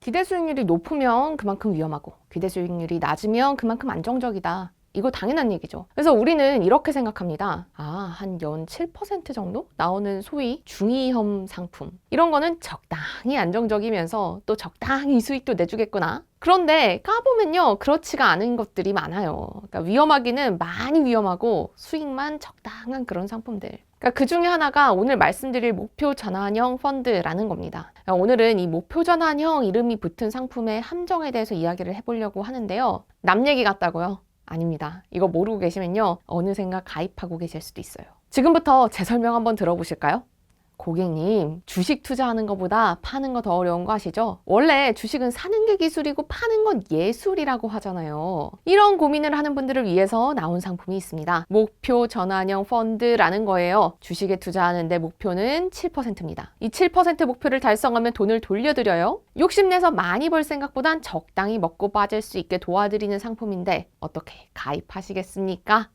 기대 수익률이 높으면 그만큼 위험하고 기대 수익률이 낮으면 그만큼 안정적이다. 이거 당연한 얘기죠. 그래서 우리는 이렇게 생각합니다. 한 연 7% 정도 나오는 소위 중위험 상품. 이런 거는 적당히 안정적이면서 또 적당히 수익도 내주겠구나. 그런데 까보면요, 그렇지가 않은 것들이 많아요. 그러니까 위험하기는 많이 위험하고 수익만 적당한 그런 상품들. 그러니까 그 중에 하나가 오늘 말씀드릴 목표 전환형 펀드라는 겁니다. 오늘은 이 목표 전환형 이름이 붙은 상품의 함정에 대해서 이야기를 해보려고 하는데요. 남 얘기 같다고요? 아닙니다. 이거 모르고 계시면요, 어느샌가 가입하고 계실 수도 있어요. 지금부터 제 설명 한번 들어보실까요? 고객님, 주식 투자하는 것보다 파는 거 더 어려운 거 아시죠? 원래 주식은 사는 게 기술이고 파는 건 예술이라고 하잖아요. 이런 고민을 하는 분들을 위해서 나온 상품이 있습니다. 목표 전환형 펀드라는 거예요. 주식에 투자하는데 목표는 7%입니다. 이 7% 목표를 달성하면 돈을 돌려드려요. 욕심내서 많이 벌 생각보단 적당히 먹고 빠질 수 있게 도와드리는 상품인데 어떻게 가입하시겠습니까?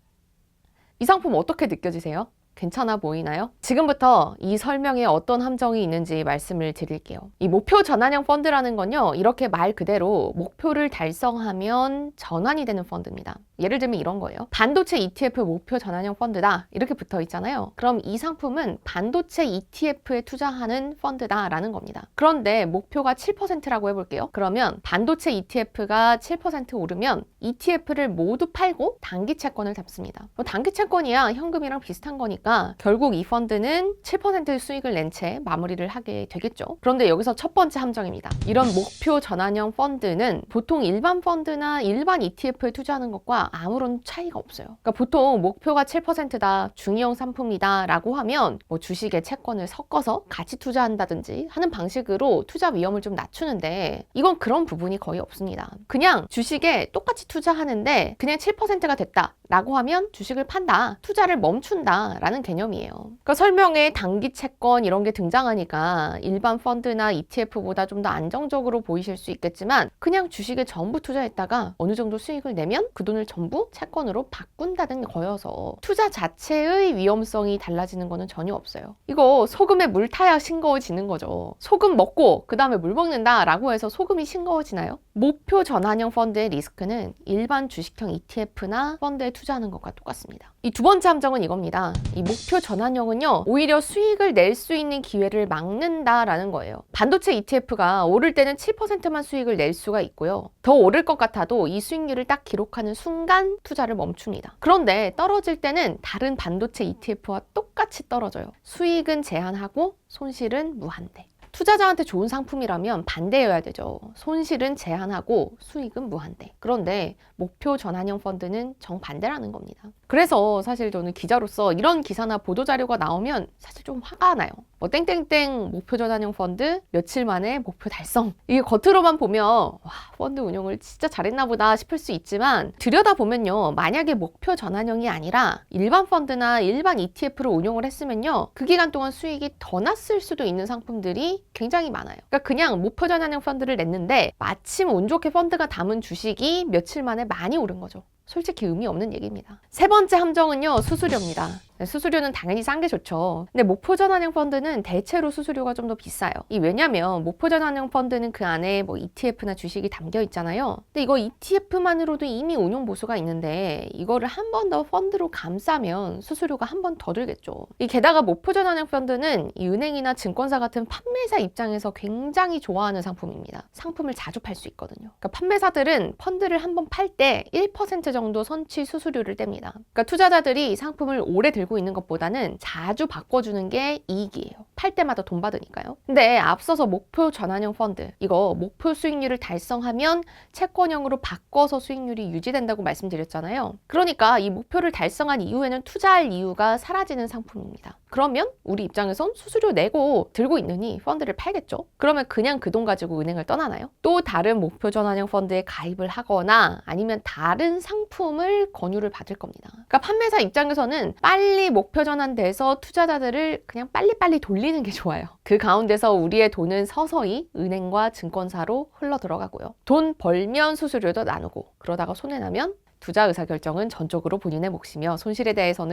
이 상품 어떻게 느껴지세요? 괜찮아 보이나요? 지금부터 이 설명에 어떤 함정이 있는지 말씀을 드릴게요. 이 목표 전환형 펀드라는 건요, 이렇게 말 그대로 목표를 달성하면 전환이 되는 펀드입니다. 예를 들면 이런 거예요. 반도체 ETF 목표 전환형 펀드다, 이렇게 붙어 있잖아요. 그럼 이 상품은 반도체 ETF에 투자하는 펀드다라는 겁니다. 그런데 목표가 7%라고 해볼게요. 그러면 반도체 ETF가 7% 오르면 ETF를 모두 팔고 단기 채권을 잡습니다. 단기 채권이야 현금이랑 비슷한 거니까 결국 이 펀드는 7% 수익을 낸 채 마무리를 하게 되겠죠. 그런데 여기서 첫 번째 함정입니다. 이런 목표 전환형 펀드는 보통 일반 펀드나 일반 ETF에 투자하는 것과 아무런 차이가 없어요. 그러니까 보통 목표가 7%다, 중위형 상품이다 라고 하면 뭐 주식에 채권을 섞어서 같이 투자한다든지 하는 방식으로 투자 위험을 좀 낮추는데 이건 그런 부분이 거의 없습니다. 그냥 주식에 똑같이 투자하는데 그냥 7%가 됐다 라고 하면 주식을 판다, 투자를 멈춘다 라는 개념이에요. 그러니까 설명에 단기 채권 이런 게 등장하니까 일반 펀드나 ETF보다 좀 더 안정적으로 보이실 수 있겠지만 그냥 주식에 전부 투자했다가 어느 정도 수익을 내면 그 돈을 전부 채권으로 바꾼다는 거여서 투자 자체의 위험성이 달라지는 거는 전혀 없어요. 이거 소금에 물 타야 싱거워지는 거죠. 소금 먹고 그 다음에 물 먹는다 라고 해서 소금이 싱거워지나요? 목표 전환형 펀드의 리스크는 일반 주식형 ETF나 펀드에 투자하는 것과 똑같습니다. 이 두 번째 함정은 이겁니다. 이 목표 전환형은요, 오히려 수익을 낼 수 있는 기회를 막는다라는 거예요. 반도체 ETF가 오를 때는 7%만 수익을 낼 수가 있고요. 더 오를 것 같아도 이 수익률을 딱 기록하는 순간 투자를 멈춥니다. 그런데 떨어질 때는 다른 반도체 ETF와 똑같이 떨어져요. 수익은 제한하고 손실은 무한대. 투자자한테 좋은 상품이라면 반대여야 되죠. 손실은 제한하고 수익은 무한대. 그런데 목표 전환형 펀드는 정반대라는 겁니다. 그래서 사실 저는 기자로서 이런 기사나 보도자료가 나오면 사실 좀 화가 나요. 뭐 땡땡땡 목표 전환형 펀드 며칠 만에 목표 달성. 이게 겉으로만 보면 와, 펀드 운용을 진짜 잘했나 보다 싶을 수 있지만 들여다보면요, 만약에 목표 전환형이 아니라 일반 펀드나 일반 ETF를 운용을 했으면요, 그 기간 동안 수익이 더 났을 수도 있는 상품들이 굉장히 많아요. 그러니까 그냥 목표 전환형 펀드를 냈는데 마침 운 좋게 펀드가 담은 주식이 며칠 만에 많이 오른 거죠. 솔직히 의미 없는 얘기입니다. 세 번째 함정은요, 수수료입니다. 수수료는 당연히 싼 게 좋죠. 근데 목표 전환형 펀드는 대체로 수수료가 좀 더 비싸요. 왜냐면 목표 전환형 펀드는 그 안에 뭐 ETF나 주식이 담겨 있잖아요. 근데 이거 ETF만으로도 이미 운용 보수가 있는데 이거를 한 번 더 펀드로 감싸면 수수료가 한 번 더 들겠죠. 게다가 목표 전환형 펀드는 이 은행이나 증권사 같은 판매사 입장에서 굉장히 좋아하는 상품입니다. 상품을 자주 팔 수 있거든요. 그러니까 판매사들은 펀드를 한 번 팔 때 1% 정도 선취 수수료를 뗍니다. 그러니까 투자자들이 상품을 오래 들고 있는 것보다는 자주 바꿔주는 게 이익이에요. 팔 때마다 돈 받으니까요. 근데 앞서서 목표 전환형 펀드, 이거 목표 수익률을 달성하면 채권형으로 바꿔서 수익률이 유지된다고 말씀드렸잖아요. 그러니까 이 목표를 달성한 이후에는 투자할 이유가 사라지는 상품입니다. 그러면 우리 입장에선 수수료 내고 들고 있느니 펀드를 팔겠죠. 그러면 그냥 그 돈 가지고 은행을 떠나나요? 또 다른 목표 전환형 펀드에 가입을 하거나 아니면 다른 상품을 권유를 받을 겁니다. 그러니까 판매사 입장에서는 빨리 목표 전환돼서 투자자들을 그냥 빨리빨리 돌리는 게 좋아요. 그 가운데서 우리의 돈은 서서히 은행과 증권사로 흘러 들어가고요. 돈 벌면 수수료도 나누고 그러다가 손해나면 투자 의사결정은 전적으로 본인의 몫이며 손실에 대해서는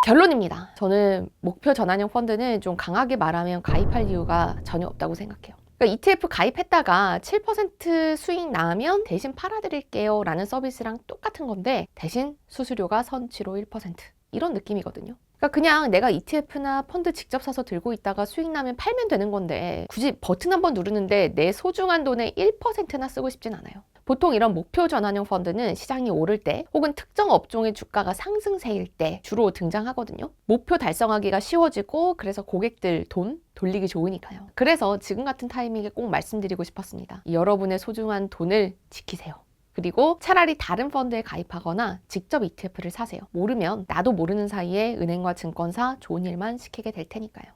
결론입니다. 저는 목표 전환형 펀드는 좀 강하게 말하면 가입할 이유가 전혀 없다고 생각해요. 그러니까 ETF 가입했다가 7% 수익 나면 대신 팔아드릴게요 라는 서비스랑 똑같은 건데 대신 수수료가 선취로 1% 이런 느낌이거든요. 그러니까 그냥 내가 ETF나 펀드 직접 사서 들고 있다가 수익 나면 팔면 되는 건데 굳이 버튼 한번 누르는데 내 소중한 돈의 1%나 쓰고 싶진 않아요. 보통 이런 목표 전환형 펀드는 시장이 오를 때 혹은 특정 업종의 주가가 상승세일 때 주로 등장하거든요. 목표 달성하기가 쉬워지고 그래서 고객들 돈 돌리기 좋으니까요. 그래서 지금 같은 타이밍에 꼭 말씀드리고 싶었습니다. 여러분의 소중한 돈을 지키세요. 그리고 차라리 다른 펀드에 가입하거나 직접 ETF를 사세요. 모르면 나도 모르는 사이에 은행과 증권사 좋은 일만 시키게 될 테니까요.